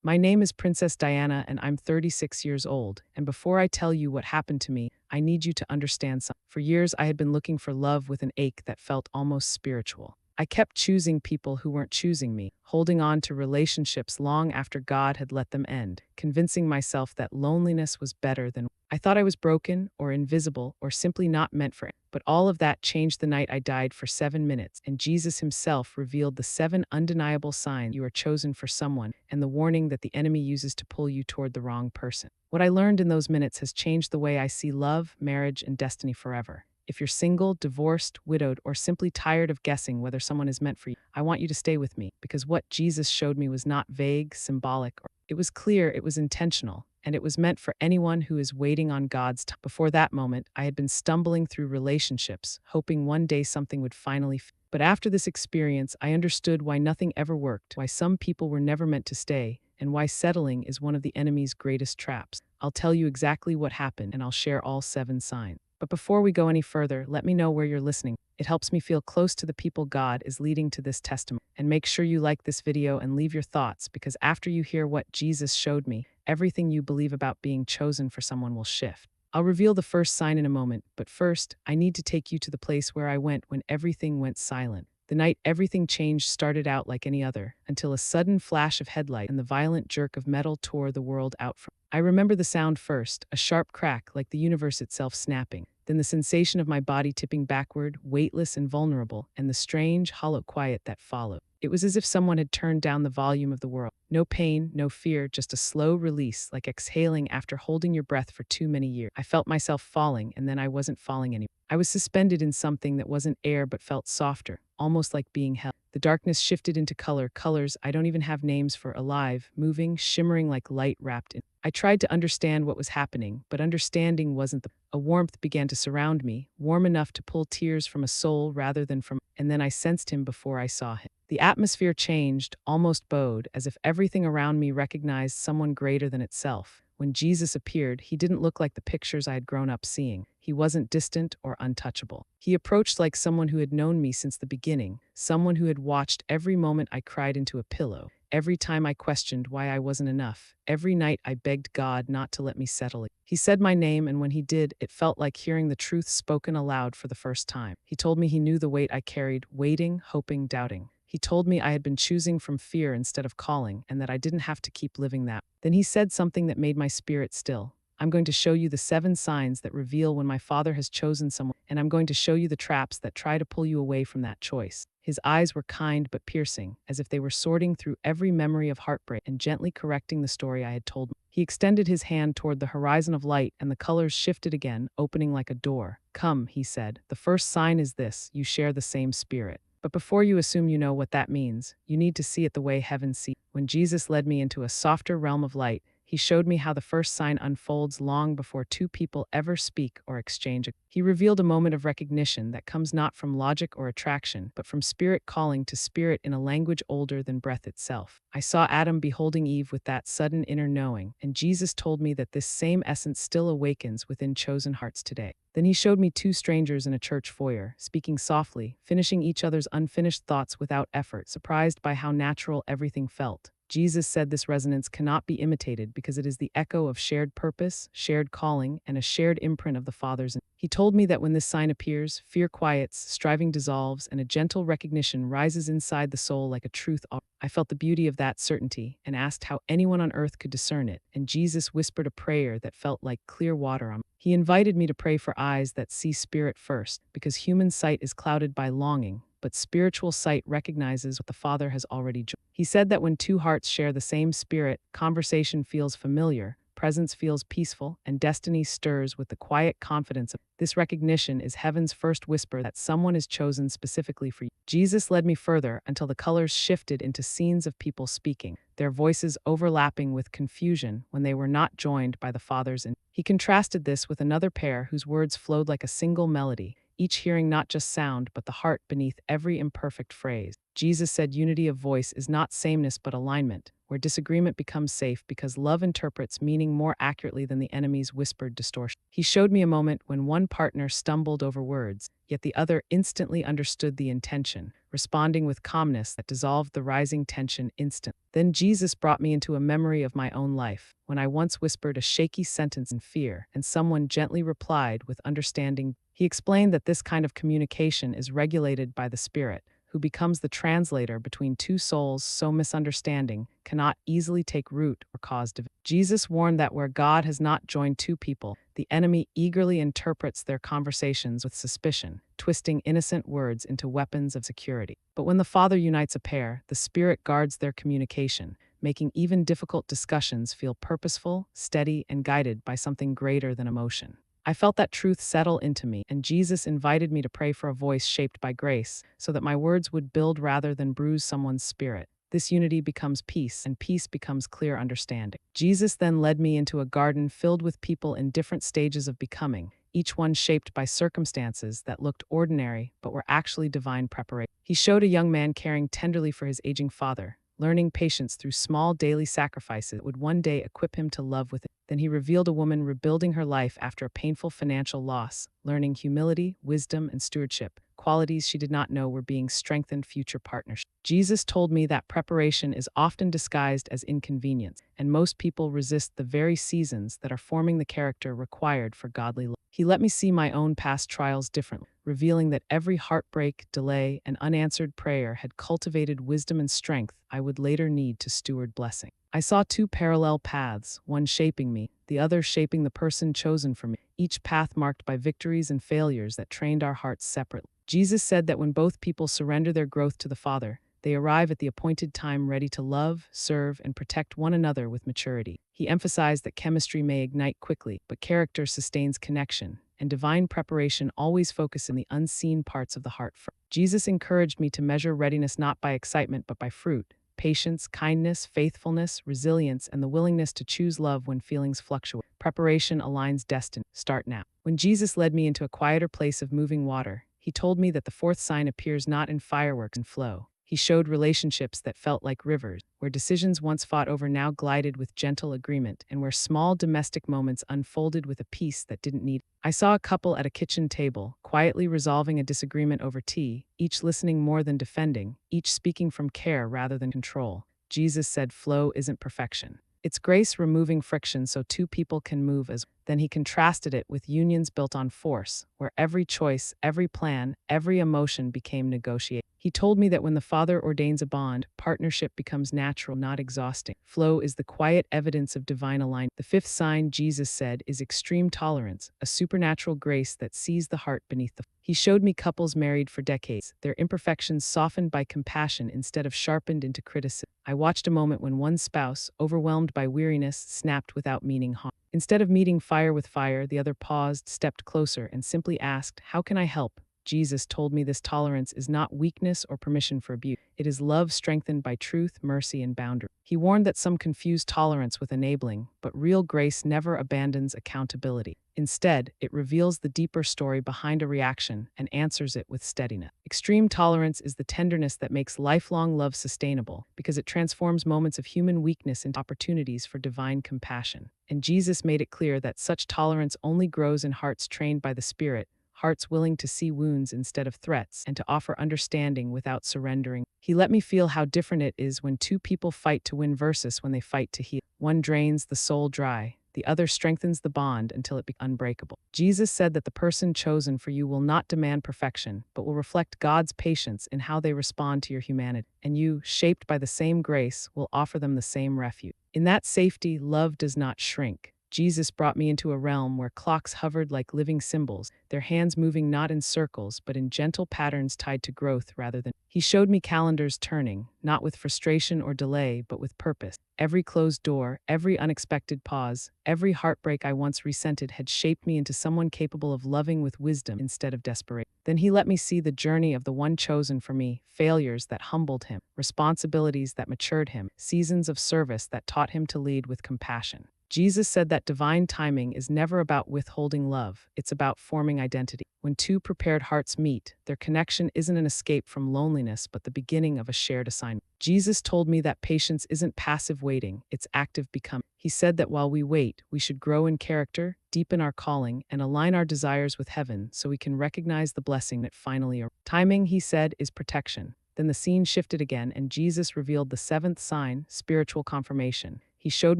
My name is Princess Diana and I'm 36 years old. And before I tell you what happened to me, I need you to understand something. For years, I had been looking for love with an ache that felt almost spiritual. I kept choosing people who weren't choosing me, holding on to relationships long after God had let them end, convincing myself that loneliness was better than. I thought I was broken or invisible or simply not meant for it. But all of that changed the night I died for 7 minutes, and Jesus himself revealed the 7 undeniable signs you are chosen for someone and the warning that the enemy uses to pull you toward the wrong person. What I learned in those minutes has changed the way I see love, marriage, and destiny forever. If you're single, divorced, widowed, or simply tired of guessing whether someone is meant for you, I want you to stay with me, because what Jesus showed me was not vague, symbolic, or it was clear, it was intentional, and it was meant for anyone who is waiting on God's time. Before that moment, I had been stumbling through relationships, hoping one day something would finally but after this experience, I understood why nothing ever worked, why some people were never meant to stay, and why settling is one of the enemy's greatest traps. I'll tell you exactly what happened, and I'll share all 7 signs. But before we go any further, let me know where you're listening. It helps me feel close to the people God is leading to this testimony. And make sure you like this video and leave your thoughts, because after you hear what Jesus showed me, everything you believe about being chosen for someone will shift. I'll reveal the first sign in a moment, but first, I need to take you to the place where I went when everything went silent. The night everything changed started out like any other, until a sudden flash of headlight and the violent jerk of metal tore the world out from. I remember the sound first, a sharp crack like the universe itself snapping, then the sensation of my body tipping backward, weightless and vulnerable, and the strange, hollow quiet that followed. It was as if someone had turned down the volume of the world. No pain, no fear, just a slow release, like exhaling after holding your breath for too many years. I felt myself falling, and then I wasn't falling anymore. I was suspended in something that wasn't air but felt softer, almost like being held. The darkness shifted into colors I don't even have names for, alive, moving, shimmering like light wrapped in. I tried to understand what was happening, but understanding wasn't a warmth began to surround me, warm enough to pull tears from a soul rather than from, and then I sensed him before I saw him. The atmosphere changed, almost bowed, as if everything around me recognized someone greater than itself. When Jesus appeared, he didn't look like the pictures I had grown up seeing. He wasn't distant or untouchable. He approached like someone who had known me since the beginning, someone who had watched every moment I cried into a pillow, every time I questioned why I wasn't enough, every night I begged God not to let me settle. He said my name, and when he did, it felt like hearing the truth spoken aloud for the first time. He told me he knew the weight I carried, waiting, hoping, doubting. He told me I had been choosing from fear instead of calling, and that I didn't have to keep living that. Then he said something that made my spirit still. I'm going to show you the 7 signs that reveal when my Father has chosen someone, and I'm going to show you the traps that try to pull you away from that choice. His eyes were kind but piercing, as if they were sorting through every memory of heartbreak and gently correcting the story I had told. He extended his hand toward the horizon of light, and the colors shifted again, opening like a door. Come, he said. The first sign is this: you share the same spirit. But before you assume you know what that means, you need to see it the way heaven sees. When Jesus led me into a softer realm of light, he showed me how the first sign unfolds long before 2 people ever speak or exchange. He revealed a moment of recognition that comes not from logic or attraction, but from spirit calling to spirit in a language older than breath itself. I saw Adam beholding Eve with that sudden inner knowing, and Jesus told me that this same essence still awakens within chosen hearts today. Then he showed me 2 strangers in a church foyer, speaking softly, finishing each other's unfinished thoughts without effort, surprised by how natural everything felt. Jesus said this resonance cannot be imitated because it is the echo of shared purpose, shared calling, and a shared imprint of the Father's. He told me that when this sign appears, fear quiets, striving dissolves, and a gentle recognition rises inside the soul like a truth. I felt the beauty of that certainty and asked how anyone on earth could discern it, and Jesus whispered a prayer that felt like clear water on me. He invited me to pray for eyes that see spirit first, because human sight is clouded by longing, but spiritual sight recognizes what the Father has already joined. He said that when 2 hearts share the same spirit, conversation feels familiar, presence feels peaceful, and destiny stirs with the quiet confidence of this recognition is heaven's first whisper that someone is chosen specifically for you. Jesus led me further until the colors shifted into scenes of people speaking, their voices overlapping with confusion when they were not joined by the Father's. He contrasted this with another pair whose words flowed like a single melody, each hearing not just sound but the heart beneath every imperfect phrase. Jesus said unity of voice is not sameness but alignment. where disagreement becomes safe because love interprets meaning more accurately than the enemy's whispered distortion. He showed me a moment when one partner stumbled over words, yet the other instantly understood the intention, responding with calmness that dissolved the rising tension instantly. Then Jesus brought me into a memory of my own life, when I once whispered a shaky sentence in fear, and someone gently replied with understanding. He explained that this kind of communication is regulated by the Spirit, who becomes the translator between two souls, so misunderstanding cannot easily take root or cause division. Jesus warned that where God has not joined two people, the enemy eagerly interprets their conversations with suspicion, twisting innocent words into weapons of security. But when the Father unites a pair, the Spirit guards their communication, making even difficult discussions feel purposeful, steady, and guided by something greater than emotion. I felt that truth settle into me, and Jesus invited me to pray for a voice shaped by grace, so that my words would build rather than bruise someone's spirit. This unity becomes peace, and peace becomes clear understanding. Jesus then led me into a garden filled with people in different stages of becoming, each one shaped by circumstances that looked ordinary but were actually divine preparation. He showed a young man caring tenderly for his aging father, learning patience through small daily sacrifices that would one day equip him to love with it. Then he revealed a woman rebuilding her life after a painful financial loss, learning humility, wisdom, and stewardship, qualities she did not know were being strengthened future partnerships. Jesus told me that preparation is often disguised as inconvenience, and most people resist the very seasons that are forming the character required for godly love. He let me see my own past trials differently, revealing that every heartbreak, delay, and unanswered prayer had cultivated wisdom and strength I would later need to steward blessing. I saw two parallel paths, one shaping me, the other shaping the person chosen for me, each path marked by victories and failures that trained our hearts separately. Jesus said that when both people surrender their growth to the Father, they arrive at the appointed time ready to love, serve, and protect one another with maturity. He emphasized that chemistry may ignite quickly, but character sustains connection, and divine preparation always focuses on the unseen parts of the heart first. Jesus encouraged me to measure readiness not by excitement but by fruit. Patience, kindness, faithfulness, resilience, and the willingness to choose love when feelings fluctuate. Preparation aligns destiny. Start now. When Jesus led me into a quieter place of moving water, he told me that the fourth sign appears not in fireworks and flow. He showed relationships that felt like rivers, where decisions once fought over now glided with gentle agreement, and where small domestic moments unfolded with a peace that didn't need. I saw a couple at a kitchen table, quietly resolving a disagreement over tea, each listening more than defending, each speaking from care rather than control. Jesus said flow isn't perfection. It's grace removing friction so two people can move as. Then he contrasted it with unions built on force, where every choice, every plan, every emotion became negotiated. He told me that when the Father ordains a bond, partnership becomes natural, not exhausting. Flow is the quiet evidence of divine alignment. The fifth sign, Jesus said, is extreme tolerance, a supernatural grace that sees the heart beneath the. He showed me couples married for decades, their imperfections softened by compassion instead of sharpened into criticism. I watched a moment when one spouse, overwhelmed by weariness, snapped without meaning harm. Instead of meeting fire with fire, the other paused, stepped closer, and simply asked, "How can I help?" Jesus told me this tolerance is not weakness or permission for abuse. It is love strengthened by truth, mercy, and boundary. He warned that some confuse tolerance with enabling, but real grace never abandons accountability. Instead, it reveals the deeper story behind a reaction and answers it with steadiness. Extreme tolerance is the tenderness that makes lifelong love sustainable, because it transforms moments of human weakness into opportunities for divine compassion. And Jesus made it clear that such tolerance only grows in hearts trained by the Spirit, hearts willing to see wounds instead of threats, and to offer understanding without surrendering. He let me feel how different it is when two people fight to win versus when they fight to heal. One drains the soul dry, the other strengthens the bond until it becomes unbreakable. Jesus said that the person chosen for you will not demand perfection, but will reflect God's patience in how they respond to your humanity. And you, shaped by the same grace, will offer them the same refuge. In that safety, love does not shrink. Jesus brought me into a realm where clocks hovered like living symbols, their hands moving not in circles but in gentle patterns tied to growth rather than. He showed me calendars turning, not with frustration or delay, but with purpose. Every closed door, every unexpected pause, every heartbreak I once resented had shaped me into someone capable of loving with wisdom instead of desperation. Then he let me see the journey of the one chosen for me, failures that humbled him, responsibilities that matured him, seasons of service that taught him to lead with compassion. Jesus said that divine timing is never about withholding love, it's about forming identity. When two prepared hearts meet, their connection isn't an escape from loneliness, but the beginning of a shared assignment. Jesus told me that patience isn't passive waiting, it's active becoming. He said that while we wait, we should grow in character, deepen our calling, and align our desires with heaven so we can recognize the blessing that finally arrives. Timing, he said, is protection. Then the scene shifted again, and Jesus revealed the seventh sign, spiritual confirmation. He showed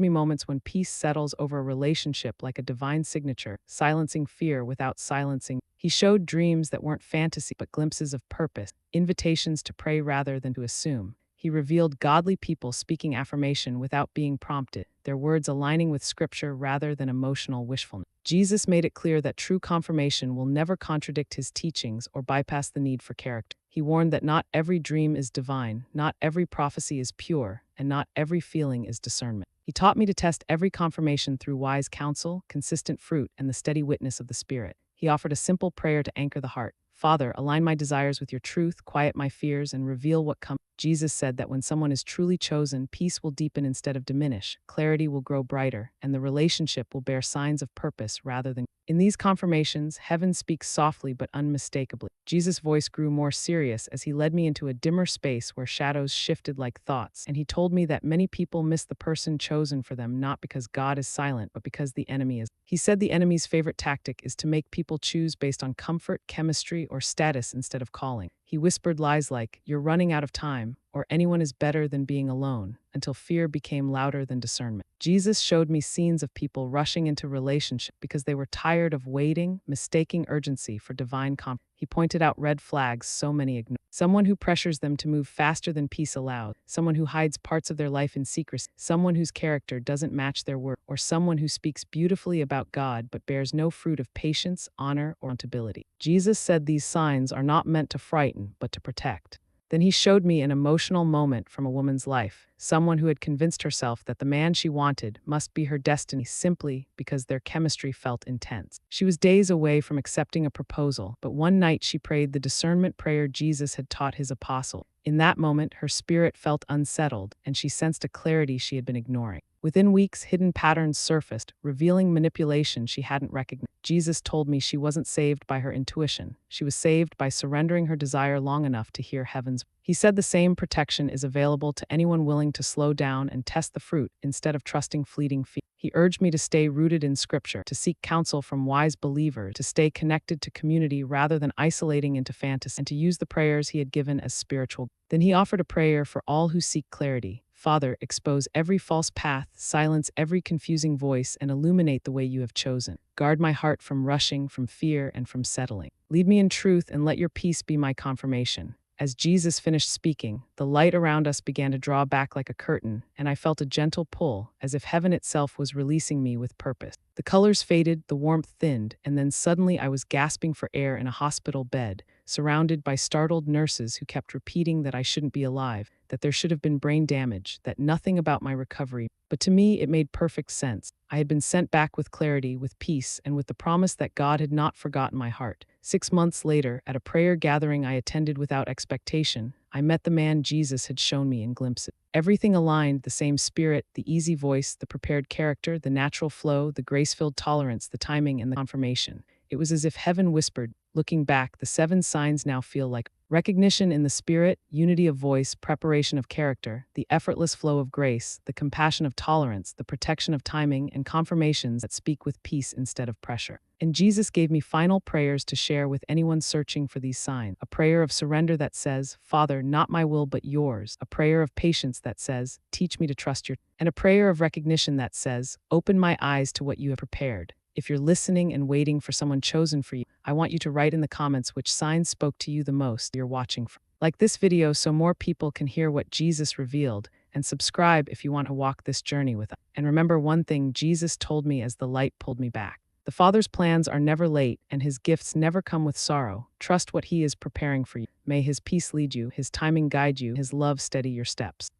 me moments when peace settles over a relationship like a divine signature, silencing fear without silencing. He showed dreams that weren't fantasy but glimpses of purpose, invitations to pray rather than to assume. He revealed godly people speaking affirmation without being prompted, their words aligning with scripture rather than emotional wishfulness. Jesus made it clear that true confirmation will never contradict his teachings or bypass the need for character. He warned that not every dream is divine, not every prophecy is pure, and not every feeling is discernment. He taught me to test every confirmation through wise counsel, consistent fruit, and the steady witness of the Spirit. He offered a simple prayer to anchor the heart. Father, align my desires with your truth, quiet my fears, and reveal what comes. Jesus said that when someone is truly chosen, peace will deepen instead of diminish, clarity will grow brighter, and the relationship will bear signs of purpose rather than. In these confirmations, heaven speaks softly but unmistakably. Jesus' voice grew more serious as he led me into a dimmer space where shadows shifted like thoughts, and he told me that many people miss the person chosen for them not because God is silent, but because the enemy is. He said the enemy's favorite tactic is to make people choose based on comfort, chemistry, or status instead of calling. He whispered lies like, "You're running out of time," or "Anyone is better than being alone," until fear became louder than discernment. Jesus showed me scenes of people rushing into relationship because they were tired of waiting, mistaking urgency for divine confidence. He pointed out red flags so many ignore. Someone who pressures them to move faster than peace allows, someone who hides parts of their life in secrecy, someone whose character doesn't match their word, or someone who speaks beautifully about God but bears no fruit of patience, honor, or accountability. Jesus said these signs are not meant to frighten, but to protect. Then he showed me an emotional moment from a woman's life, someone who had convinced herself that the man she wanted must be her destiny simply because their chemistry felt intense. She was days away from accepting a proposal, but one night she prayed the discernment prayer Jesus had taught his apostle. In that moment, her spirit felt unsettled, and she sensed a clarity she had been ignoring. Within weeks, hidden patterns surfaced, revealing manipulation she hadn't recognized. Jesus told me she wasn't saved by her intuition. She was saved by surrendering her desire long enough to hear heaven's. He said the same protection is available to anyone willing to slow down and test the fruit instead of trusting fleeting fear. He urged me to stay rooted in Scripture, to seek counsel from wise believers, to stay connected to community rather than isolating into fantasy, and to use the prayers he had given as spiritual. Then he offered a prayer for all who seek clarity. Father, expose every false path, silence every confusing voice, and illuminate the way you have chosen. Guard my heart from rushing, from fear, and from settling. Lead me in truth and let your peace be my confirmation. As Jesus finished speaking, the light around us began to draw back like a curtain, and I felt a gentle pull, as if heaven itself was releasing me with purpose. The colors faded, the warmth thinned, and then suddenly I was gasping for air in a hospital bed, surrounded by startled nurses who kept repeating that I shouldn't be alive, that there should have been brain damage, that nothing about my recovery. But to me, it made perfect sense. I had been sent back with clarity, with peace, and with the promise that God had not forgotten my heart. 6 months later, at a prayer gathering I attended without expectation, I met the man Jesus had shown me in glimpses. Everything aligned, the same spirit, the easy voice, the prepared character, the natural flow, the grace-filled tolerance, the timing, and the confirmation. It was as if heaven whispered. Looking back, the 7 signs now feel like recognition in the spirit, unity of voice, preparation of character, the effortless flow of grace, the compassion of tolerance, the protection of timing, and confirmations that speak with peace instead of pressure. And Jesus gave me final prayers to share with anyone searching for these signs. A prayer of surrender that says, Father, not my will but yours. A prayer of patience that says, teach me to trust your. And a prayer of recognition that says, open my eyes to what you have prepared. If you're listening and waiting for someone chosen for you, I want you to write in the comments which signs spoke to you the most you're watching from. Like this video so more people can hear what Jesus revealed, and subscribe if you want to walk this journey with us. And remember one thing Jesus told me as the light pulled me back. The Father's plans are never late, and his gifts never come with sorrow. Trust what he is preparing for you. May his peace lead you, his timing guide you, his love steady your steps.